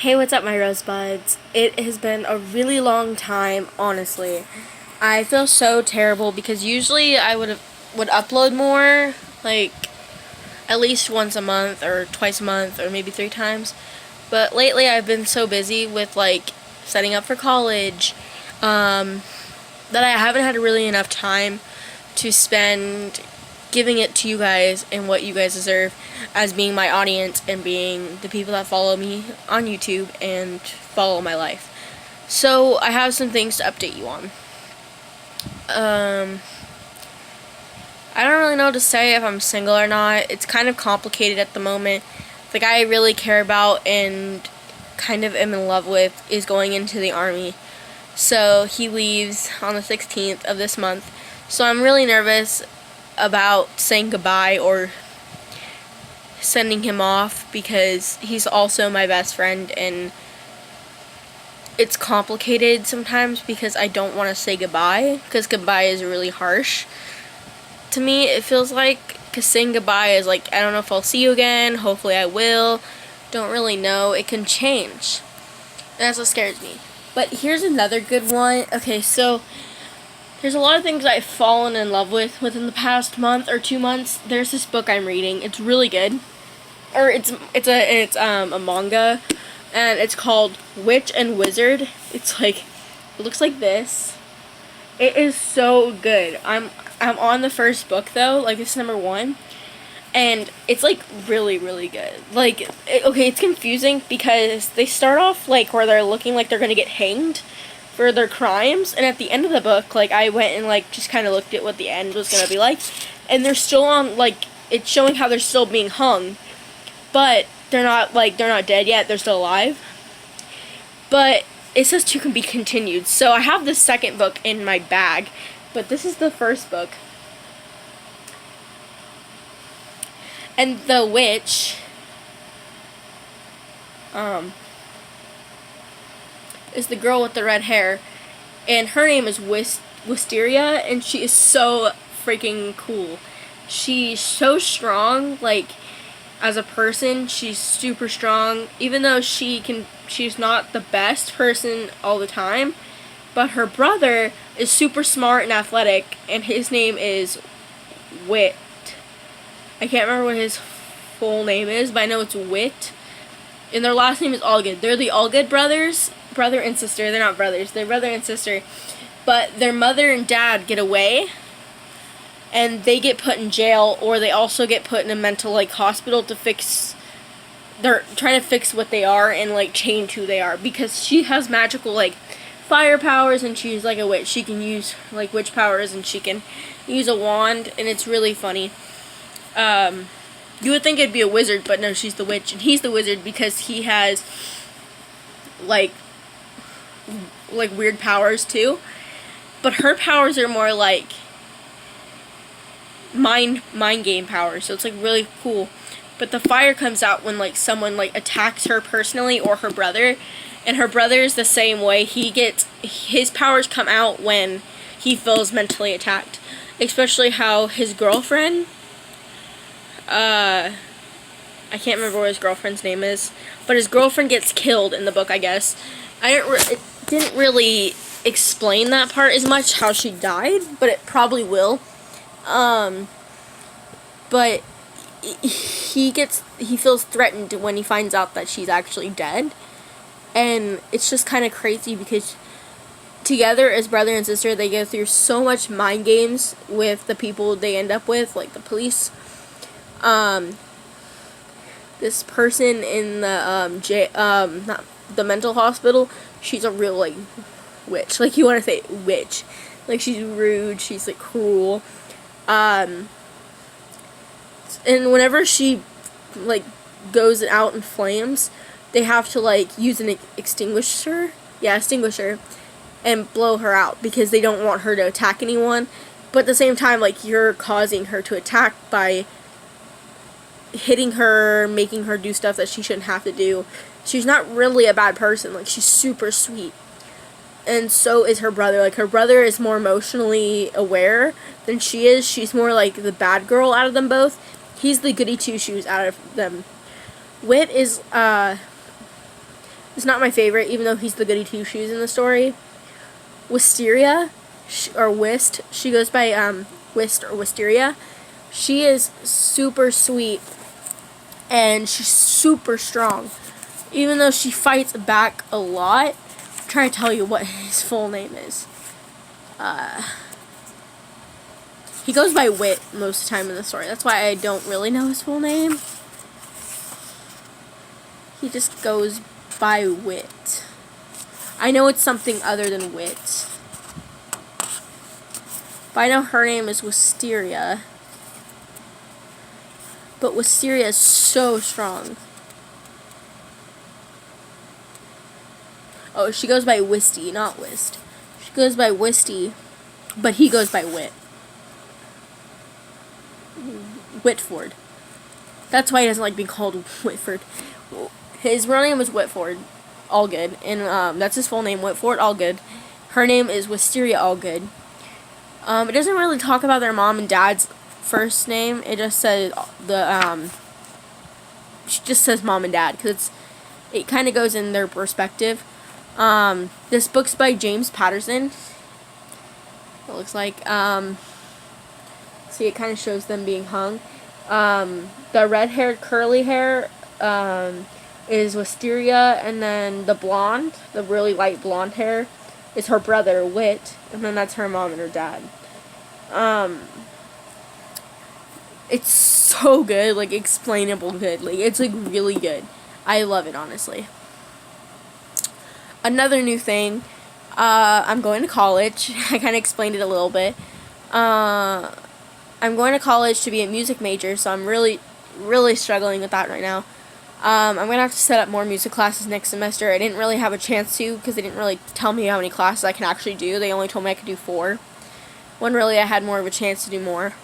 Hey, what's up, my rosebuds? It has been a really long time, honestly. I feel so terrible because usually I would upload more, like at least once a month or twice a month or maybe 3 times. But lately I've been so busy with like setting up for college that I haven't had really enough time to spend giving it to you guys and what you guys deserve as being my audience and being the people that follow me on YouTube and follow my life. So I have some things to update you on. I don't really know what to say if I'm single or not. It's kind of complicated at the moment. The guy I really care about and kind of am in love with is going into the army. So he leaves on the 16th of this month. So I'm really nervous about saying goodbye or sending him off because he's also my best friend, and it's complicated sometimes because I don't want to say goodbye because goodbye is really harsh. To me, it feels like, because saying goodbye is like, I don't know if I'll see you again, hopefully I will, don't really know, it can change. And that's what scares me. But here's another good one. Okay, so there's a lot of things I've fallen in love with within the past month or 2 months. There's this book I'm reading. It's really good. Or it's a manga, and it's called Witch and Wizard. It's like, it looks like this. It is so good. I'm on the first book though, like it's number 1. And it's like really, really good. Like, it's confusing because they start off like where they're looking like they're gonna get hanged for their crimes, and at the end of the book, like, I went and like just kind of looked at what the end was gonna be like, and they're still on, like, it's showing how they're still being hung, but they're not dead yet, they're still alive. But it says to be continued. So I have the second book in my bag, but this is the first book. And the witch is the girl with the red hair, and her name is Wisteria, and she is so freaking cool. She's so strong, like, as a person, she's super strong, even though she's not the best person all the time, but her brother is super smart and athletic, and his name is Wit. I can't remember what his full name is, but I know it's Wit. And their last name is Allgood. They're the Allgood brothers, brother and sister. They're not brothers, they're brother and sister. But their mother and dad get away, and they get put in jail, or they also get put in a mental, like, hospital to fix. They're trying to fix what they are and, like, change who they are, because she has magical, like, fire powers, and she's like a witch. She can use, like, witch powers, and she can use a wand, and it's really funny. You would think it'd be a wizard, but no, she's the witch, and he's the wizard because he has like weird powers too. But her powers are more like mind game powers, so it's like really cool. But the fire comes out when like someone like attacks her personally, or her brother, and her brother is the same way. His powers come out when he feels mentally attacked, especially how his girlfriend, I can't remember what his girlfriend's name is, but his girlfriend gets killed in the book, I guess. It didn't really explain that part as much, how she died, but it probably will. But he feels threatened when he finds out that she's actually dead, and it's just kind of crazy because together as brother and sister, they go through so much mind games with the people they end up with, like the police. This person in the not the mental hospital, she's a real, like, witch. Like, you want to say witch. Like, she's rude, she's, like, cruel. And whenever she, like, goes out in flames, they have to, like, use an extinguisher, and blow her out because they don't want her to attack anyone. But at the same time, like, you're causing her to attack by hitting her, making her do stuff that she shouldn't have to do. She's not really a bad person. Like, she's super sweet. And so is her brother. Like, her brother is more emotionally aware than she is. She's more like the bad girl out of them both. He's the goody two-shoes out of them. Wit is is not my favorite, even though he's the goody two shoes in the story. Wisteria, or Whist. She goes by Whist or Wisteria. She is super sweet, and she's super strong. Even though she fights back a lot, I'm trying to tell you what his full name is. He goes by Wit most of the time in the story. That's why I don't really know his full name. He just goes by Wit. I know it's something other than Wit. But I know her name is Wisteria. But Wisteria is so strong. Oh, she goes by Wisty, not Whist. She goes by Wisty, but he goes by Wit. Whitford. That's why he doesn't like being called Whitford. His real name is Whitford Allgood, and that's his full name, Whitford Allgood. Her name is Wisteria Allgood. It doesn't really talk about their mom and dad's first name. It just says she just says mom and dad, because it kind of goes in their perspective. This book's by James Patterson. It looks like. See, it kind of shows them being hung. The red-haired, curly hair is Wisteria, and then the blonde, the really light blonde hair, is her brother, Wit, and then that's her mom and her dad. It's so good, like, explainable good. Like, it's, like, really good. I love it, honestly. Another new thing, I'm going to college. I kind of explained it a little bit. I'm going to college to be a music major, so I'm really, really struggling with that right now. I'm going to have to set up more music classes next semester. I didn't really have a chance to, because they didn't really tell me how many classes I can actually do. They only told me I could do 4. When really I had more of a chance to do more.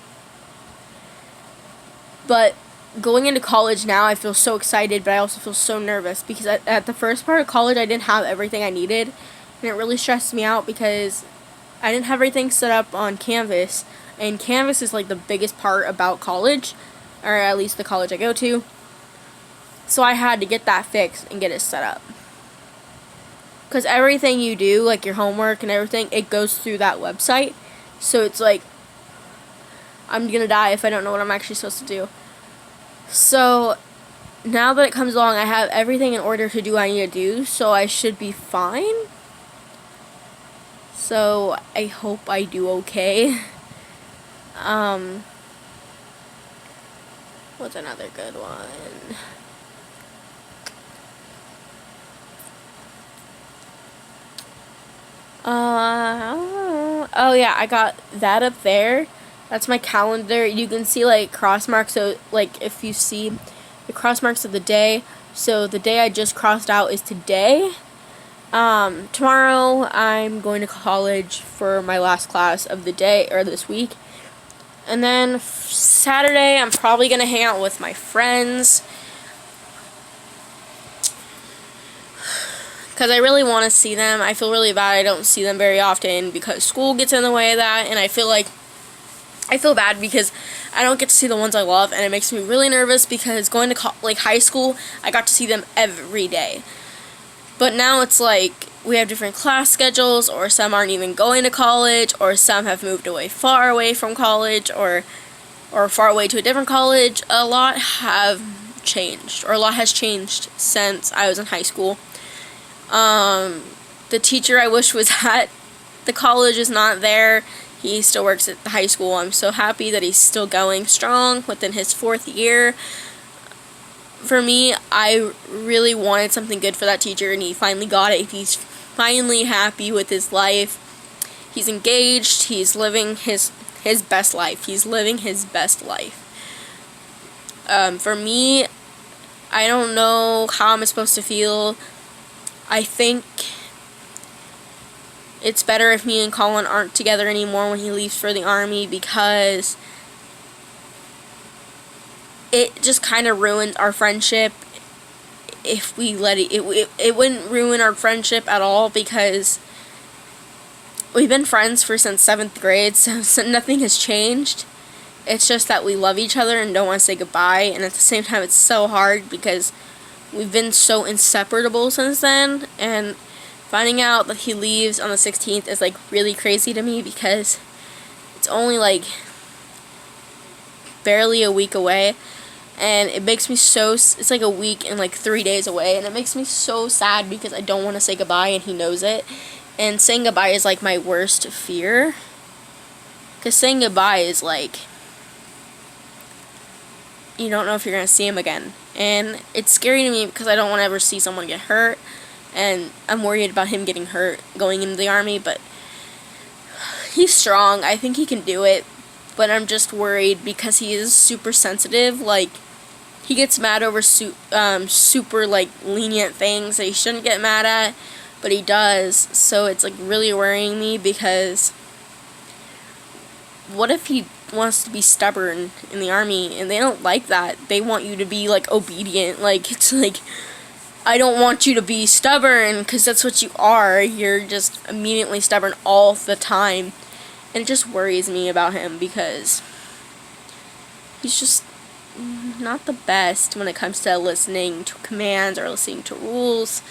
But going into college now, I feel so excited, but I also feel so nervous, because at the first part of college, I didn't have everything I needed, and it really stressed me out, because I didn't have everything set up on Canvas, and Canvas is like the biggest part about college, or at least the college I go to. So I had to get that fixed and get it set up. Because everything you do, like your homework and everything, it goes through that website. So it's like, I'm gonna die if I don't know what I'm actually supposed to do. So now that it comes along, I have everything in order to do what I need to do, so I should be fine. So I hope I do okay. What's another good one? Oh yeah, I got that up there. That's my calendar. You can see like cross marks, so like if you see the cross marks of the day, so the day I just crossed out is today. Tomorrow I'm going to college for my last class of the day, or this week. And then Saturday I'm probably going to hang out with my friends, because I really want to see them. I feel really bad I don't see them very often because school gets in the way of that, and I feel bad because I don't get to see the ones I love, and it makes me really nervous because going to high school, I got to see them every day. But now it's like we have different class schedules, or some aren't even going to college, or some have moved away far away from college, or far away to a different college. A lot have changed, or a lot has changed since I was in high school. The teacher I wish was at the college is not there. He still works at the high school. I'm so happy that he's still going strong within his 4th year. For me, I really wanted something good for that teacher, and he finally got it. He's finally happy with his life. He's engaged. He's living his best life. He's living his best life. For me, I don't know how I'm supposed to feel. I think it's better if me and Colin aren't together anymore when he leaves for the Army, because it just kind of ruins our friendship if we let it. It wouldn't ruin our friendship at all, because we've been friends since 7th grade, so nothing has changed. It's just that we love each other and don't want to say goodbye, and at the same time it's so hard because we've been so inseparable since then, and finding out that he leaves on the 16th is like really crazy to me because it's only like barely a week away, and it makes me so, it's like a week and like 3 days away, and it makes me so sad because I don't want to say goodbye, and he knows it, and saying goodbye is like my worst fear, because saying goodbye is like, you don't know if you're going to see him again, and it's scary to me because I don't want to ever see someone get hurt, and I'm worried about him getting hurt going into the Army, but he's strong. I think he can do it, but I'm just worried because he is super sensitive. Like, he gets mad over super, like, lenient things that he shouldn't get mad at, but he does, so it's, like, really worrying me because what if he wants to be stubborn in the Army, and they don't like that. They want you to be, like, obedient. Like, it's like, I don't want you to be stubborn, because that's what you are. You're just immediately stubborn all the time. And it just worries me about him, because he's just not the best when it comes to listening to commands or listening to rules.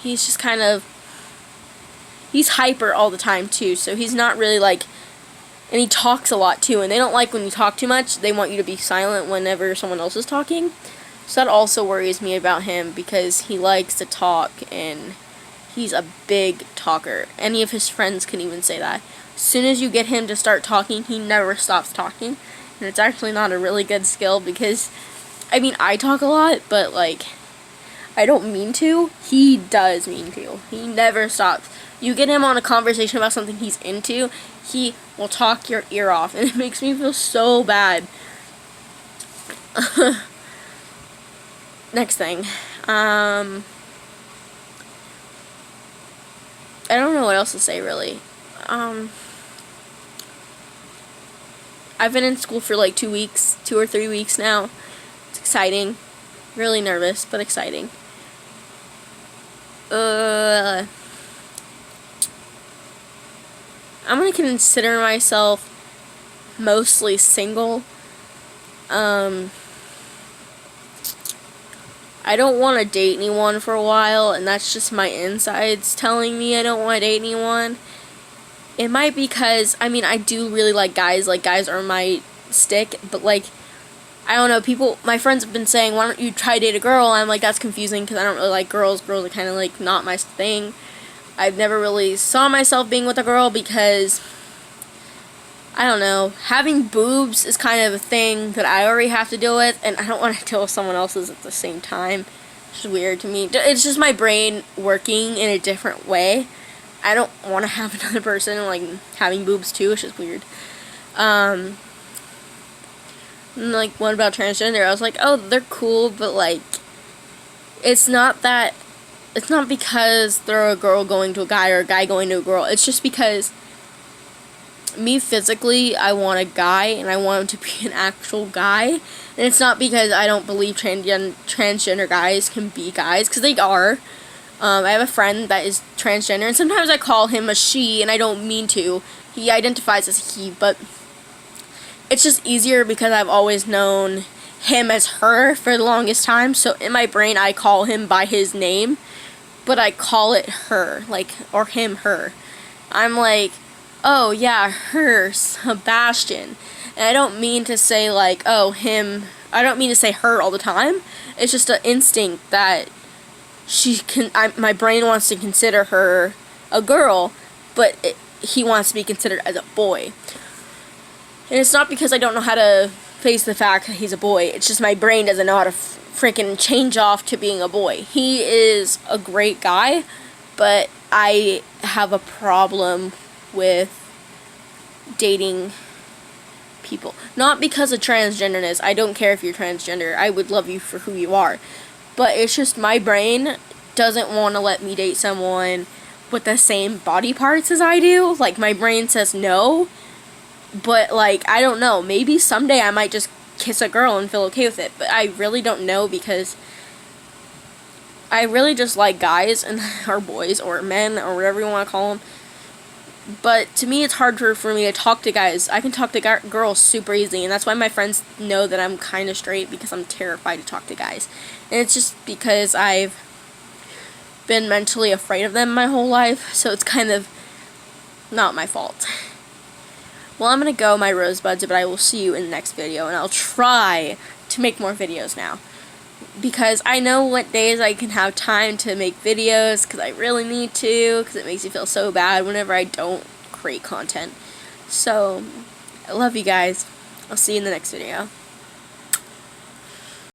He's just kind of, he's hyper all the time, too, so he's not really, like, and he talks a lot, too, and they don't like when you talk too much. They want you to be silent whenever someone else is talking. So that also worries me about him because he likes to talk, and he's a big talker. Any of his friends can even say that. As soon as you get him to start talking, he never stops talking. And it's actually not a really good skill because, I mean, I talk a lot, but, like, I don't mean to. He does mean to. He never stops. You get him on a conversation about something he's into, he will talk your ear off, and it makes me feel so bad. Next thing. I don't know what else to say, really. I've been in school for like 2 weeks, 2 or 3 weeks now. It's exciting. Really nervous, but exciting. I'm gonna consider myself mostly single. I don't want to date anyone for a while, and that's just my insides telling me I don't want to date anyone. It might be because, I mean, I do really like guys are my stick, but, like, I don't know, my friends have been saying, why don't you try to date a girl? I'm like, that's confusing, because I don't really like girls. Girls are kind of, like, not my thing. I've never really saw myself being with a girl because, I don't know, having boobs is kind of a thing that I already have to deal with, and I don't want to deal with someone else's at the same time. It's weird to me. It's just my brain working in a different way. I don't want to have another person, like, having boobs too. It's just weird. And, like, what about transgender? I was like, oh, they're cool, but, like, it's not because they're a girl going to a guy or a guy going to a girl. It's just because me physically, I want a guy, and I want him to be an actual guy. And it's not because I don't believe transgender guys can be guys, because they are. I have a friend that is transgender, and sometimes I call him a she, and I don't mean to. He identifies as he, but it's just easier because I've always known him as her for the longest time, so in my brain I call him by his name, but I call it her, like, or him, her. I'm like, oh yeah, her, Sebastian. And I don't mean to say, like, oh, him, I don't mean to say her all the time. It's just an instinct that my brain wants to consider her a girl, but he wants to be considered as a boy. And it's not because I don't know how to face the fact that he's a boy. It's just my brain doesn't know how to freaking change off to being a boy. He is a great guy, but I have a problem with dating people. Not because of transgenderness. I don't care if you're transgender. I would love you for who you are. But it's just my brain doesn't want to let me date someone with the same body parts as I do. Like, my brain says no. But, like, I don't know. Maybe someday I might just kiss a girl and feel okay with it. But I really don't know because I really just like guys and or boys or men or whatever you want to call them. But to me, it's harder for me to talk to guys. I can talk to girls super easy, and that's why my friends know that I'm kind of straight, because I'm terrified to talk to guys. And it's just because I've been mentally afraid of them my whole life, so it's kind of not my fault. Well, I'm going to go, my rosebuds, but I will see you in the next video, and I'll try to make more videos now, because I know what days I can have time to make videos, because I really need to, because it makes me feel so bad whenever I don't create content. So, I love you guys. I'll see you in the next video.